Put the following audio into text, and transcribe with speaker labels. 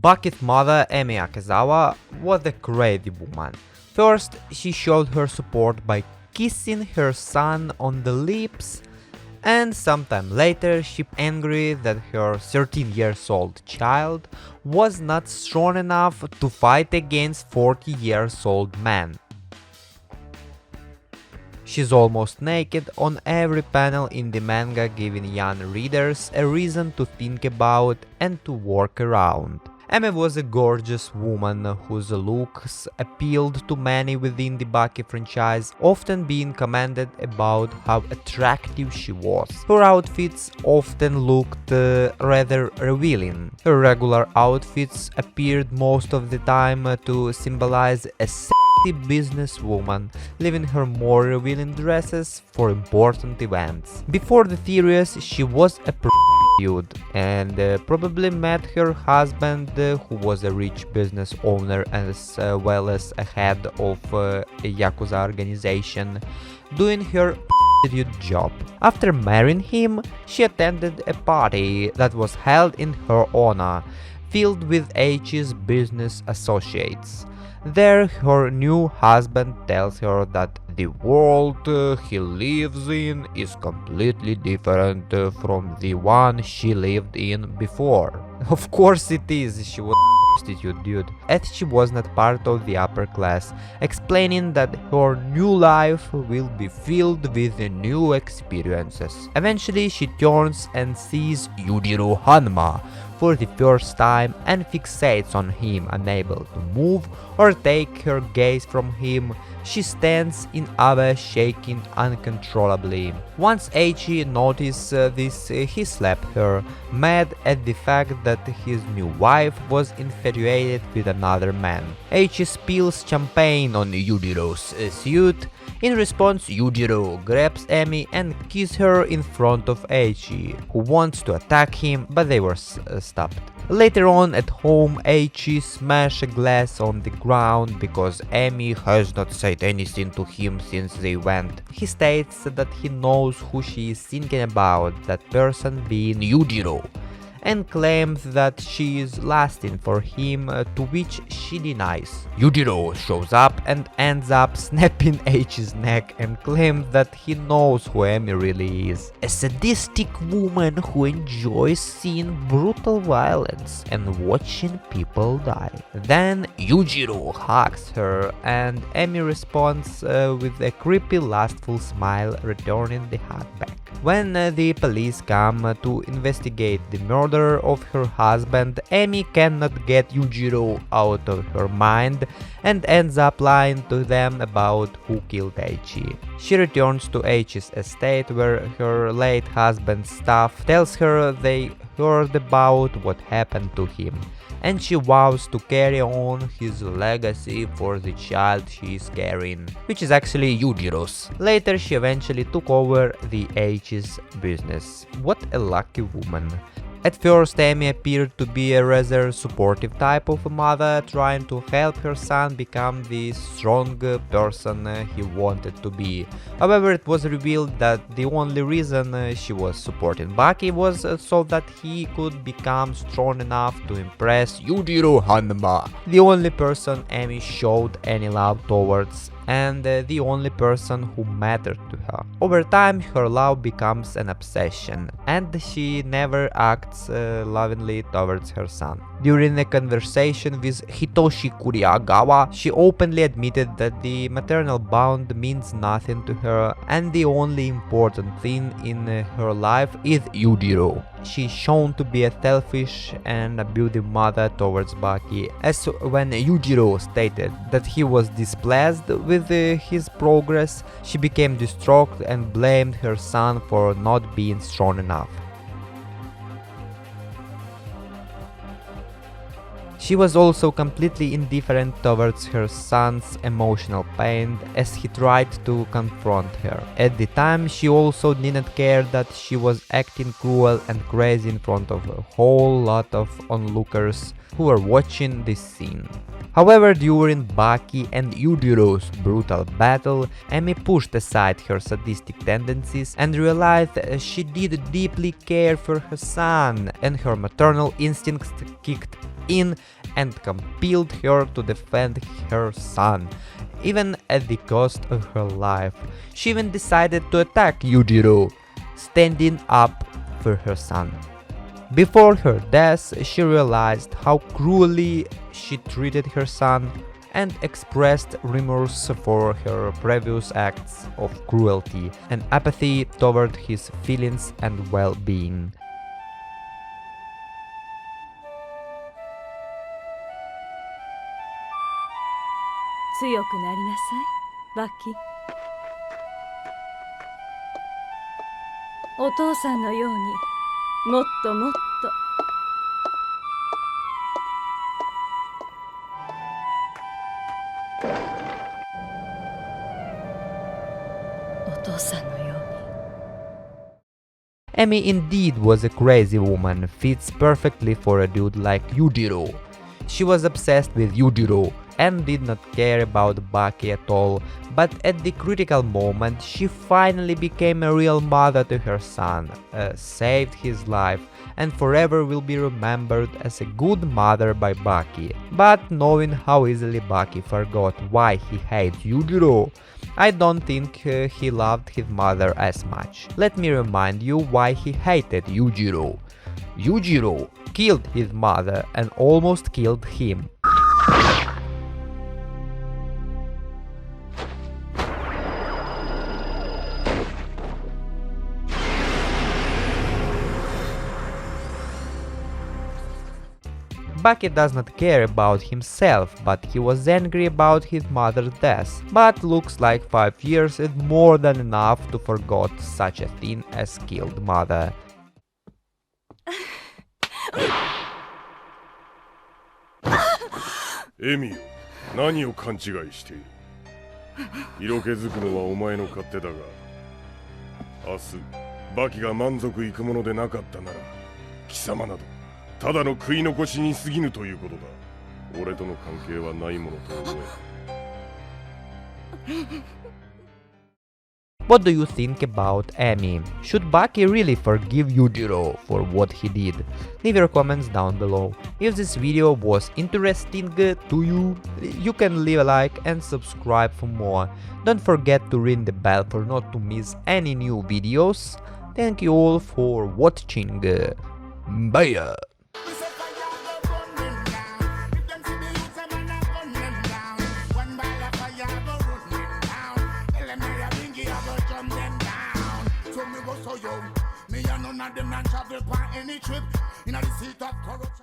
Speaker 1: Baki's mother, Emi Akezawa, was a crazy woman. First, she showed her support by kissing her son on the lips, and sometime later she angry that her 13-year-old child was not strong enough to fight against 40-year-old man. She's almost naked on every panel in the manga, giving young readers a reason to think about and to work around. Emi was a gorgeous woman whose looks appealed to many within the Baki franchise, often being commented about how attractive she was. Her outfits often looked rather revealing. Her regular outfits appeared most of the time to symbolize a sexy businesswoman, leaving her more revealing dresses for important events. Before the series, she was a and probably met her husband, who was a rich business owner as well as a head of a Yakuza organization, doing her job. After marrying him, she attended a party that was held in her honor, filled with H's business associates. There, her new husband tells her that the world he lives in is completely different from the one she lived in before. Of course it is, she was a prostitute, dude, as she was not part of the upper class, explaining that her new life will be filled with new experiences. Eventually she turns and sees Yujiro Hanma for the first time and fixates on him. Unable to move or take her gaze from him, she stands in awe, shaking uncontrollably. Once Eiichi noticed this, he slapped her, mad at the fact that his new wife was infatuated with another man. Eiichi spills champagne on Yujiro's suit. In response, Yujiro grabs Emi and kisses her in front of Eiichi, who wants to attack him, but they were stopped. Later on at home, Eiichi smashes a glass on the ground because Emi has not said anything to him since they went. He states that he knows who she is thinking about, that person being Yujiro, and claims that she is lusting for him, to which she denies. Yujiro shows up and ends up snapping Eiichi's neck and claims that he knows who Emi really is. A sadistic woman who enjoys seeing brutal violence and watching people die. Then Yujiro hugs her and Emi responds with a creepy lustful smile, returning the hug back. When the police come to investigate the murder of her husband, Emi cannot get Yujiro out of her mind and ends up lying to them about who killed Eiichi. She returns to Eiichi's estate, where her late husband's staff tells her they heard about what happened to him, and she vows to carry on his legacy for the child she is carrying, which is actually Yujiro's. Later she eventually took over the Eiichi's business. What a lucky woman. At first, Emi appeared to be a rather supportive type of a mother, trying to help her son become the strong person he wanted to be. However, it was revealed that the only reason she was supporting Baki was so that he could become strong enough to impress Yujiro Hanma, the only person Emi showed any love towards, and the only person who mattered to her. Over time, her love becomes an obsession, and she never acts lovingly towards her son. During a conversation with Hitoshi Kuriagawa, she openly admitted that the maternal bond means nothing to her, and the only important thing in her life is Yujiro. She is shown to be a selfish and abusive mother towards Baki, as when Yujiro stated that he was displeased with his progress, she became distraught and blamed her son for not being strong enough. She was also completely indifferent towards her son's emotional pain as he tried to confront her. At the time, she also didn't care that she was acting cruel and crazy in front of a whole lot of onlookers who were watching this scene. However, during Baki and Yujiro's brutal battle, Emi pushed aside her sadistic tendencies and realized she did deeply care for her son, and her maternal instincts kicked in and compelled her to defend her son, even at the cost of her life. She even decided to attack Yujiro, standing up for her son. Before her death, she realized how cruelly she treated her son and expressed remorse for her previous acts of cruelty and apathy toward his feelings and well-being.
Speaker 2: 強くなりなさい、バキ。お父さんのようにもっともっと。お父さんのように。
Speaker 1: Emi indeed was a crazy woman, fits perfectly for a dude like Yujiro. She was obsessed with Yujiro and did not care about Baki at all, but at the critical moment she finally became a real mother to her son, saved his life, and forever will be remembered as a good mother by Baki. But knowing how easily Baki forgot why he hates Yujiro, I don't think he loved his mother as much. Let me remind you why he hated Yujiro. Yujiro killed his mother and almost killed him. Baki does not care about himself, but he was angry about his mother's death. But looks like 5 years is more than enough to forget such a thing as killed mother.
Speaker 3: エミよ、何を勘違いしている。色気づくのはお前の勝手だが、明日バキが満足いくものでなかったなら、貴様などただの食い残しに過ぎぬということだ。俺との関係はないものと思え。
Speaker 1: What do you think about Emi? Should Baki really forgive Yujiro for what he did? Leave your comments down below. If this video was interesting to you, you can leave a like and subscribe for more. Don't forget to ring the bell for not to miss any new videos. Thank you all for watching. Bye!
Speaker 4: So young, me and none of them not travel on any trip. In the seat of corruption.